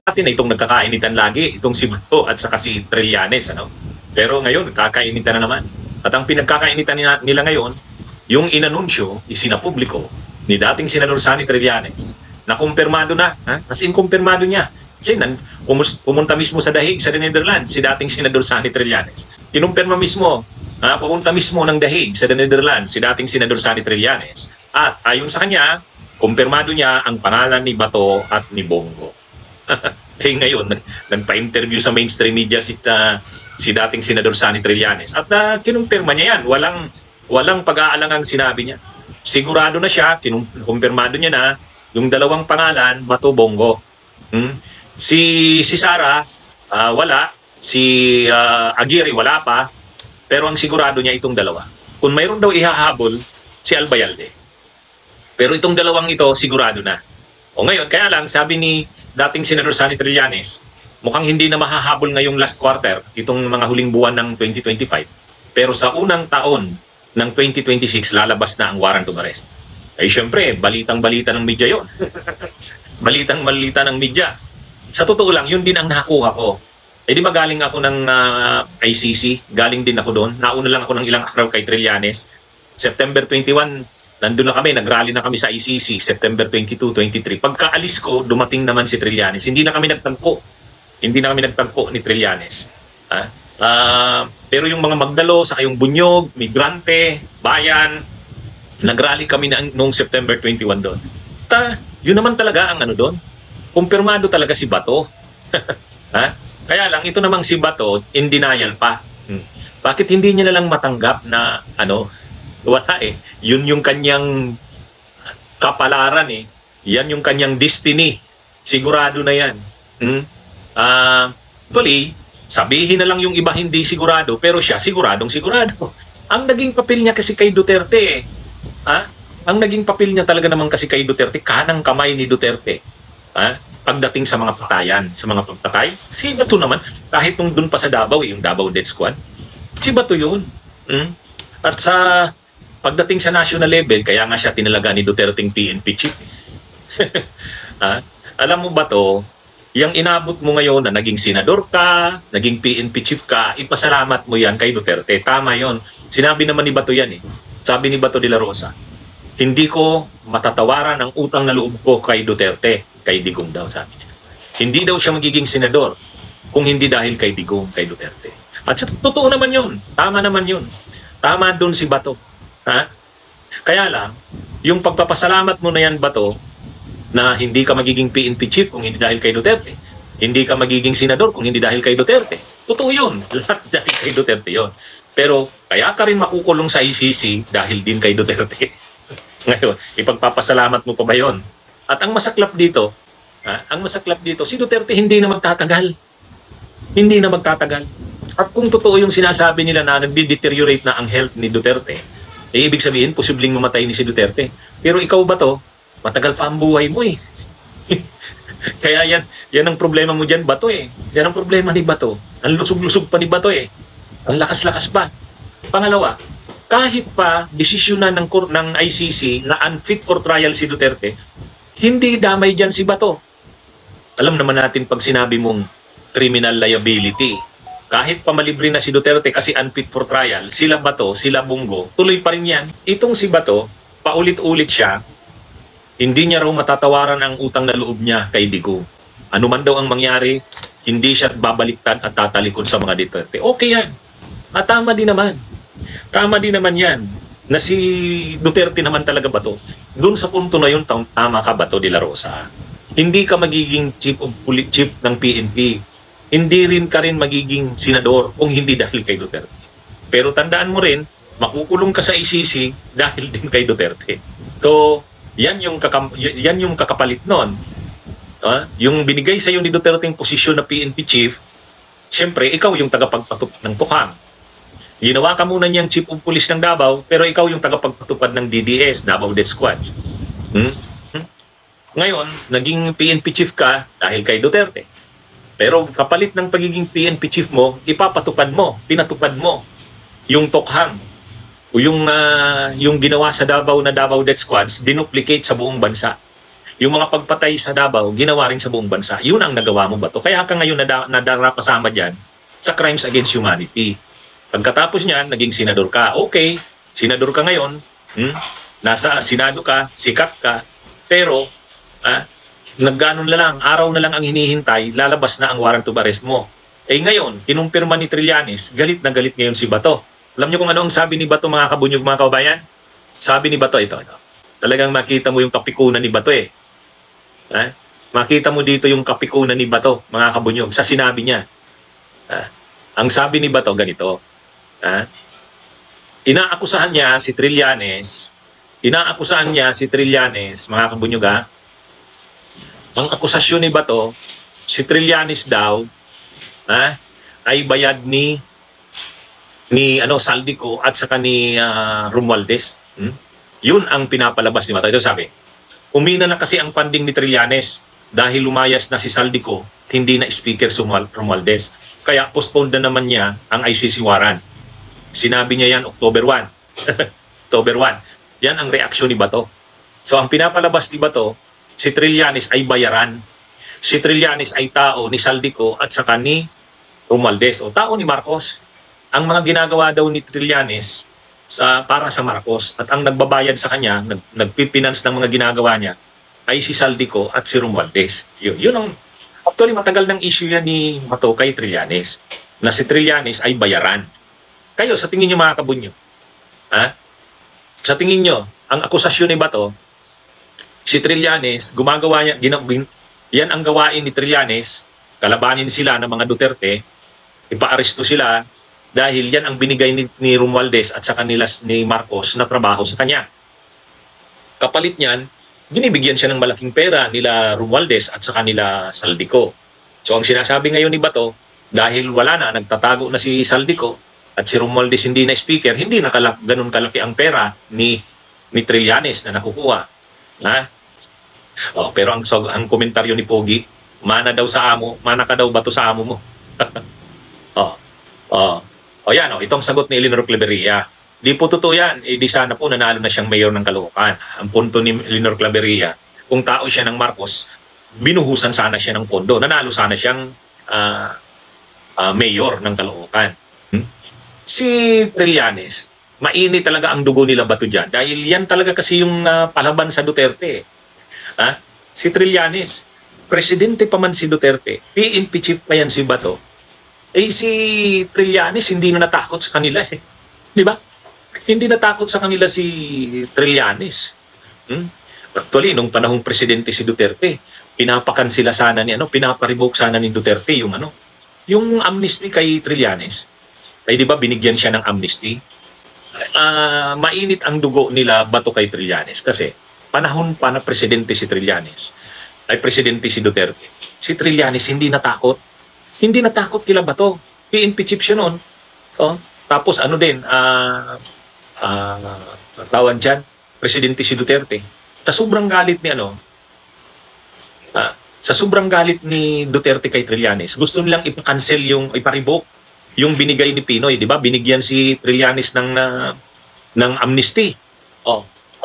natin na itong nagkakainitan lagi, itong si Bato at saka si Trillanes, ano? Pero ngayon, kakainitan na naman. At ang pinagkakainitan nila ngayon, yung inanunsyo, isinapubliko ni dating Senador Sonny Trillanes, na kumpirmado na, ha? As in, kumpirmado niya. Kasi pumunta mismo sa Dahig, sa Netherlands, si dating Senador Sonny Trillanes. Kinumpirma mismo, pumunta mismo ng Dahig, sa Netherlands, si dating Senador Sonny Trillanes. At ayon sa kanya, kumpirmado niya ang pangalan ni Bato at ni Bongo. Eh ngayon, nagpa-interview sa mainstream media si dating Senador Sonny Trillanes. At kinumpirma niya yan. Walang pag-aalangang sinabi niya. Sigurado na siya, kinumpirmado niya na yung dalawang pangalan, Bato, Bongo. Si Sara, wala. Si Aguirre, wala pa. Pero ang sigurado niya itong dalawa. Kung mayroon daw ihahabol, si Albayalde. Pero itong dalawang ito, sigurado na. O ngayon, kaya lang, sabi ni dating Senador Sonny Trillanes, mukhang hindi na mahahabol ngayong last quarter, itong mga huling buwan ng 2025. Pero sa unang taon ng 2026, lalabas na ang warrant of arrest. Ay syempre, balitang-balita ng media yon. Balitang-balita ng media. Sa totoo lang, yun din ang nakuha ko. Eh di ba galing ako ng ICC, galing din ako doon. Nauna lang ako ng ilang araw kay Trillanes. September 21, nandun na kami, nagrally na kami sa ICC, September 22, 23. Pagkaalis ko, dumating naman si Trillanes. Hindi na kami nagtangko. Hindi na kami nagtangko ni Trillanes. Pero yung mga Magdalo, saka yung Bunyog, Migrante, Bayan, nagrally kami noong September 21 doon. Yun naman talaga ang ano doon. Kumpirmado talaga si Bato. Kaya lang, ito namang si Bato, in denial pa. Bakit hindi niya na lang matanggap na wala eh. Yun yung kanyang kapalaran eh. Yan yung kanyang destiny. Sigurado na yan. Actually, sabihin na lang yung iba hindi sigurado, pero siya siguradong sigurado. Ang naging papel niya kasi kay Duterte ang naging papel niya talaga naman kasi kay Duterte, kanang kamay ni Duterte. Pagdating sa mga patayan, sa mga pagpatay, si Bato naman, kahit nung dun pa sa Davao, yung Davao Death Squad, si Bato yun. At sa pagdating sa national level, kaya nga siya tinalaga ni Duterteng PNP chief. Alam mo ba to, yung inabot mo ngayon na naging senador ka, naging PNP chief ka, ipasalamat mo yan kay Duterte. Tama yon. Sinabi naman ni Bato yan eh. Sabi ni Bato de la Rosa, hindi ko matatawaran ang utang na loob ko kay Duterte, kay Digong daw, sabi niya. Hindi daw siya magiging senador kung hindi dahil kay Digong, kay Duterte. At totoo naman yun. Tama naman yun. Tama doon si Bato. Kaya lang, yung pagpapasalamat mo na yan, Bato, na hindi ka magiging PNP chief kung hindi dahil kay Duterte. Hindi ka magiging senador kung hindi dahil kay Duterte. Totoo yun. Lahat dahil kay Duterte yun. Pero kaya ka rin makukulong sa ICC dahil din kay Duterte. Ngayon, ipagpapasalamat mo pa ba yun? At ang masaklap dito, si Duterte hindi na magtatagal. Hindi na magtatagal. At kung totoo yung sinasabi nila na nagde-deteriorate na ang health ni Duterte, ibig sabihin, posibleng mamatay ni si Duterte. Pero ikaw ba to? Matagal pa ang buhay mo eh. Kaya yan ang problema mo dyan, Bato eh. Yan ang problema ni Bato. Ang lusog-lusog pa ni Bato eh. Ang lakas-lakas pa. Pangalawa, kahit pa desisyonan ng ICC na unfit for trial si Duterte, hindi damay dyan si Bato. Alam naman natin pag sinabi mong criminal liability, kahit pamalibre na si Duterte kasi unfit for trial, sila Bato, sila Bongo, tuloy pa rin yan. Itong si Bato, paulit-ulit siya, hindi niya raw matatawaran ang utang na loob niya kay Digong. Ano man daw ang mangyari, hindi siya babaliktad at tatalikod sa mga Duterte. Okay yan. At tama din naman. Tama din naman yan. Na si Duterte naman talaga, Bato. Doon sa punto na yun, tama ka, Bato de la Rosa. Hindi ka magiging chief ng PNP. Hindi rin ka rin magiging senador kung hindi dahil kay Duterte. Pero tandaan mo rin, makukulong ka sa ICC dahil din kay Duterte. So, yan yung kakapalit nun. Yung binigay sa iyo ni Duterte yung posisyon na PNP chief, syempre, ikaw yung tagapagpatupad ng tukang. Ginawa ka muna niyang chief of police ng Davao, pero ikaw yung tagapagpatupad ng DDS, Davao Death Squad. Ngayon, naging PNP chief ka dahil kay Duterte. Pero kapalit ng pagiging PNP chief mo, ipapatupad mo, pinatupad mo yung tokhang o yung ginawa sa Davao na Davao Death Squads, dinuplicate sa buong bansa. Yung mga pagpatay sa Davao, ginawa rin sa buong bansa. Yun ang nagawa mo, Bato. Kaya ka ngayon nadarapasama dyan sa crimes against humanity. Pagkatapos niyan, naging senador ka. Okay, senador ka ngayon, nasa Senado ka, sikat ka, pero nagganon na lang, araw na lang ang hinihintay, lalabas na ang warrant of arrest mo. Eh ngayon, kinumpirma ni Trillanes, galit na galit ngayon si Bato. Alam niyo kung ano ang sabi ni Bato, mga kabunyog, mga kababayan? Sabi ni Bato, ito. Talagang makita mo yung kapikunan ni Bato eh. Makita mo dito yung kapikunan ni Bato, mga kabunyog, sa sinabi niya. Ang sabi ni Bato, ganito. Inaakusahan niya si Trillanes, mga kabunyog, ang akusasyon ni Bato, si Trillanes daw, ay bayad ni Saldico at saka ni Romualdez. Yun ang pinapalabas ni Bato. Ito sabi, umina na kasi ang funding ni Trillanes dahil lumayas na si Saldico, hindi na speaker si Romualdez. Kaya postponed na naman niya ang ICC warrant. Sinabi niya yan October 1. October 1. Yan ang reaksyon ni Bato. So ang pinapalabas ni Bato, si Trillanes ay bayaran. Si Trillanes ay tao ni Saldico at saka ni Romualdez o tao ni Marcos. Ang mga ginagawa daw ni Trillanes para sa Marcos at ang nagbabayad sa kanya, nagpipinance ng mga ginagawa niya ay si Saldico at si Romualdez. Yun ang actually matagal ng issue yan ni Bato kay Trillanes na si Trillanes ay bayaran. Kayo sa tingin niyo, mga kabunyo, sa tingin niyo ang akusasyon ni Bato, si Trillanes gumagawa niya, yan ang gawain ni Trillanes, kalabanin sila ng mga Duterte, ipaaresto sila dahil yan ang binigay ni Romualdez at saka ni Marcos na trabaho sa kanya. Kapalit niyan, binibigyan siya ng malaking pera nila Romualdez at saka nila Saldico. So ang sinasabi ngayon ni Bato, dahil wala na, nagtatago na si Saldico at si Romualdez hindi na speaker, hindi na ganun kalaki ang pera ni Trillanes na nakukuha. Pero ang komentaryo ni Pogi, mana ka daw Bato sa amo mo. Yan, itong sagot ni Leonor Claveria. Di po totoo yan. Di sana po nanalo na siyang mayor ng Caloocan. Ang punto ni Leonor Claveria, kung tao siya ng Marcos, binuhusan sana siya ng pondo. Nanalo sana siyang mayor ng Caloocan. Si Trillanes, mainit talaga ang dugo nila Bato dyan. Dahil yan talaga kasi yung palaban sa Duterte. Si Trillanes, presidente pa man si Duterte, PNP chief pa yan si Bato, si Trillanes hindi na natakot sa kanila eh. Di ba? Hindi natakot sa kanila si Trillanes. Actually, nung panahong presidente si Duterte, pinapakansila sana pinaparevoke sana ni Duterte yung amnesty kay Trillanes. Ay di ba binigyan siya ng amnesty? Mainit ang dugo nila Bato kay Trillanes kasi panahon pa na presidente si Trillanes, ay presidente si Duterte. Si Trillanes hindi natakot. Hindi natakot kila Bato. PNP chief siya noon. Tapos tawag dyan, presidente si Duterte. Sa sobrang galit ni Duterte kay Trillanes, gusto nilang ipa-cancel ipa-revoke yung binigay ni Pinoy, di ba? Binigyan si Trillanes ng amnesty.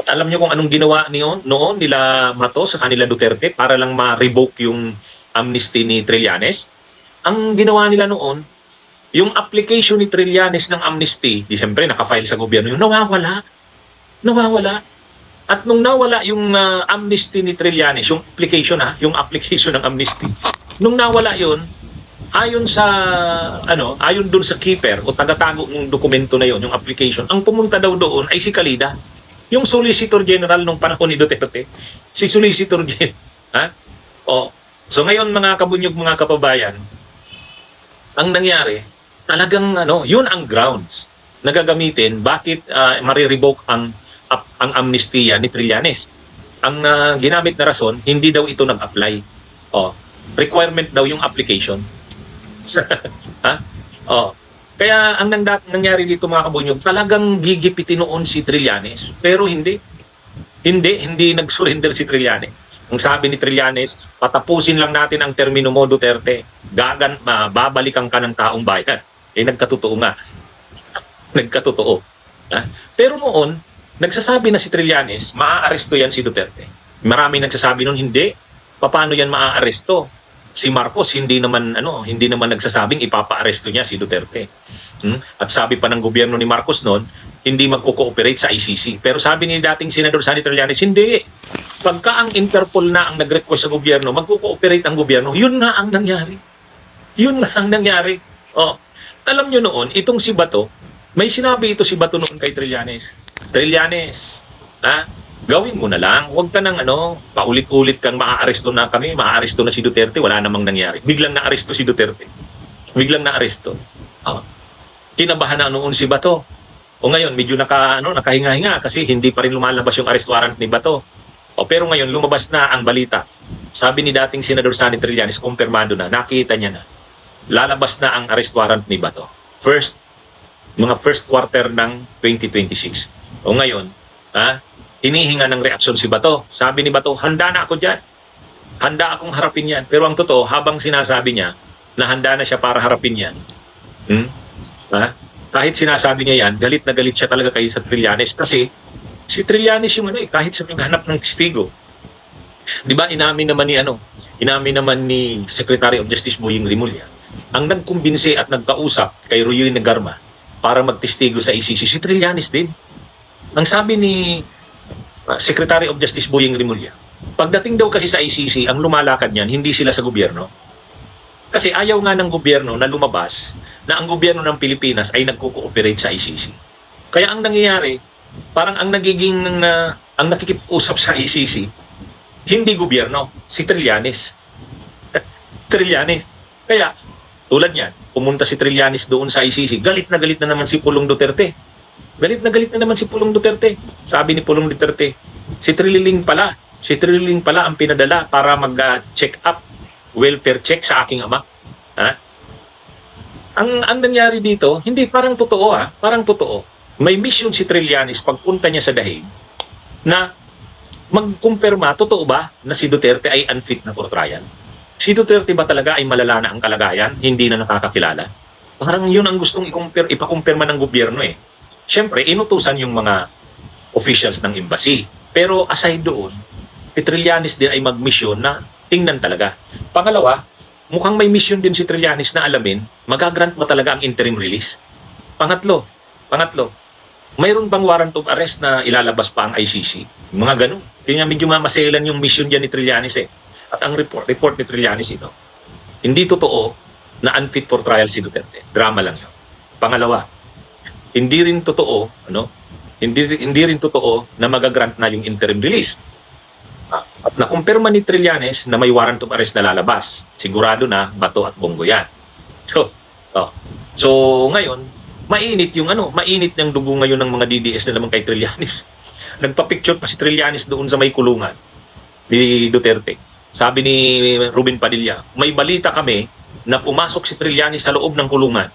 At alam niyo kung anong ginawa noon nila Bato sa kanila Duterte para lang ma-revoke yung amnesty ni Trillanes? Ang ginawa nila noon, yung application ni Trillanes ng amnesty, siyempre naka-file sa gobyerno, yung nawawala. At nung nawala yung amnesty ni Trillanes, yung application ng amnesty, nung nawala yun, ayon dun sa keeper o tagatago ng dokumento na yun, yung application, ang pumunta daw doon ay si Calida, yung Solicitor General nung panahon ni Duterte. Si Solicitor General. So ngayon mga kabunyog, mga kapabayan, ang nangyari, talagang yun ang grounds na gagamitin bakit marirevoke ang amnestia ni Trillanes. Ang ginamit na rason, hindi daw ito nag-apply. Requirement daw yung application. Kaya ang nangyari dito mga kabunyog, talagang gigipitin noon si Trillanes. Pero hindi nag-surrender si Trillanes. Ang sabi ni Trillanes, patapusin lang natin ang termino mo, Duterte. Babalikan ka ng taong bayan. Nagkatotoo nga. Nagkatotoo. Pero noon, nagsasabi na si Trillanes, maaaresto yan si Duterte. Marami nagsasabi nun, hindi. Paano yan maaaresto? Si Marcos hindi naman nagsasabing ipapa-aresto niya si Duterte. At sabi pa ng gobyerno ni Marcos noon, hindi magko-cooperate sa ICC. Pero sabi ni dating Senador Sonny Trillanes, hindi. Pagka ang Interpol na ang nag-request sa gobyerno, magko-cooperate ang gobyerno. Yun nga ang nangyari. Yun nga ang nangyari. Oh, alam nyo noon, itong si Bato, may sinabi ito si Bato noon kay Trillanes. Trillanes, gawin mo na lang. Huwag ka nang paulit-ulit kang maaaresto na kami, maaaresto na si Duterte, wala namang nangyari. Biglang naaresto si Duterte. Biglang naaresto. Kinabahan na noon si Bato. O ngayon, medyo nakahinga-hinga kasi hindi pa rin lumalabas yung arrest warrant ni Bato. Pero ngayon, lumabas na ang balita. Sabi ni dating Senador Sonny Trillanes, kumpirmado na, nakita niya na. Lalabas na ang arrest warrant ni Bato. Mga first quarter ng 2026. O ngayon, hinihinga ng reaksyon si Bato. Sabi ni Bato, handa na ako dyan. Handa akong harapin yan. Pero ang totoo, habang sinasabi niya na handa na siya para harapin yan, kahit sinasabi niya yan, galit na galit siya talaga kay sa Trillanes. Kasi si Trillanes yung kahit sa paghanap ng testigo. Di ba, inamin naman ni Secretary of Justice Boying Rimulya, ang nagkumbinse at nagkausap kay Ruy Negarma para magtestigo sa ICC, si Trillanes din. Ang sabi ni Secretary of Justice Boying Rimulya, pagdating daw kasi sa ICC, ang lumalakad niyan, hindi sila sa gobyerno. Kasi ayaw nga ng gobyerno na lumabas na ang gobyerno ng Pilipinas ay nagko-cooperate sa ICC. Kaya ang nangyayari, parang ang nakikipag-usap sa ICC, hindi gobyerno, si Trillanes. Trillanes. Kaya, tulad niyan, pumunta si Trillanes doon sa ICC, galit na naman si Pulong Duterte. Galit na naman si Pulong Duterte. Sabi ni Pulong Duterte, si Trilling pala ang pinadala para mag-check up, welfare check sa aking ama. Ang nangyari dito, hindi parang totoo parang totoo. May mission si Trillanes pagpunta niya sa Dahig na magkumpirma, totoo ba na si Duterte ay unfit na for trial? Si Duterte ba talaga ay malala na ang kalagayan, hindi na nakakakilala? Parang yun ang gustong ipakumpirma ng gobyerno eh. Siyempre, inutusan yung mga officials ng embassy. Pero aside doon, si Trillanes din ay mag-mission na tingnan talaga. Pangalawa, mukhang may mission din si Trillanes na alamin, magagrant mo talaga ang interim release. Pangatlo, mayroon bang warrant of arrest na ilalabas pa ang ICC? Mga ganun. Kaya medyo mamaselan yung mission dyan ni Trillanes eh. At ang report ni Trillanes ito, hindi totoo na unfit for trial si Duterte. Drama lang yun. Pangalawa, hindi rin totoo na magagrant na yung interim release. At nakumpirma ni Trillanes na may warrant of arrest na lalabas. Sigurado na Bato at Bongo yan. So ngayon, mainit yung dugo ngayon ng mga DDS na naman kay Trillanes. Nagpa-picture pa si Trillanes doon sa may kulungan ni Duterte. Sabi ni Ruben Padilla, may balita kami na pumasok si Trillanes sa loob ng kulungan.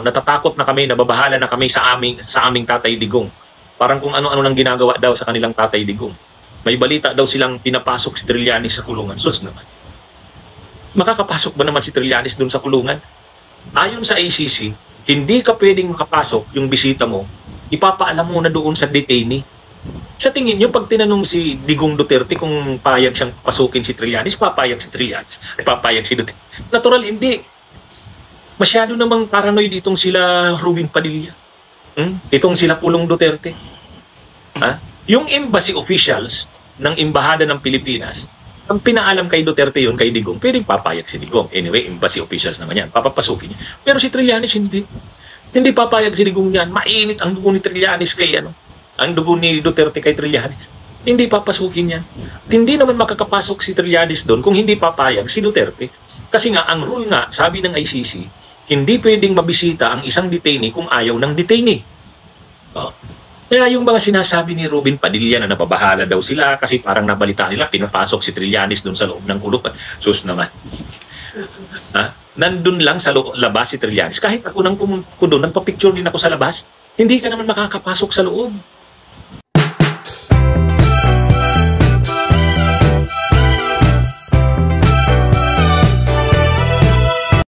Natatakot na kami, nababahala na kami sa aming Tatay Digong. Parang kung ano-ano nang ginagawa daw sa kanilang Tatay Digong. May balita daw silang pinapasok si Trillanes sa kulungan. Sus naman. Makakapasok ba naman si Trillanes doon sa kulungan? Ayon sa ICC, hindi ka pwedeng makapasok yung bisita mo, ipapaalam mo na doon sa detainee. Sa tingin nyo, pag tinanong si Digong Duterte kung payag siyang pasukin si Trillanes, papayag si Trillanes, papayag si Duterte. Natural, hindi. Masyado namang paranoid itong sila Ruben Padilla. Itong sila Pulong Duterte. Yung embassy officials ng Embahada ng Pilipinas, ang pinaalam kay Duterte yun, kay Digong, pwedeng papayag si Digong. Anyway, embassy officials naman yan, papapasukin niya. Pero si Trillanes hindi. Hindi papayag si Digong yan. Mainit ang dugo ni Trillanes ang dugo ni Duterte kay Trillanes. Hindi papasukin yan. At hindi naman makakapasok si Trillanes doon kung hindi papayag si Duterte. Kasi nga, ang rule nga, sabi ng ICC, hindi pwedeng mabisita ang isang detainee kung ayaw ng detainee. Kaya yung mga sinasabi ni Ruben Padilla na nababahala daw sila kasi parang nabalita nila, pinapasok si Trillanes doon sa loob ng kulungan. Sus naman. Nandun lang sa labas si Trillanes. Kahit ako nang pumunta ko doon, nagpa-picture din ako sa labas, hindi ka naman makakapasok sa loob.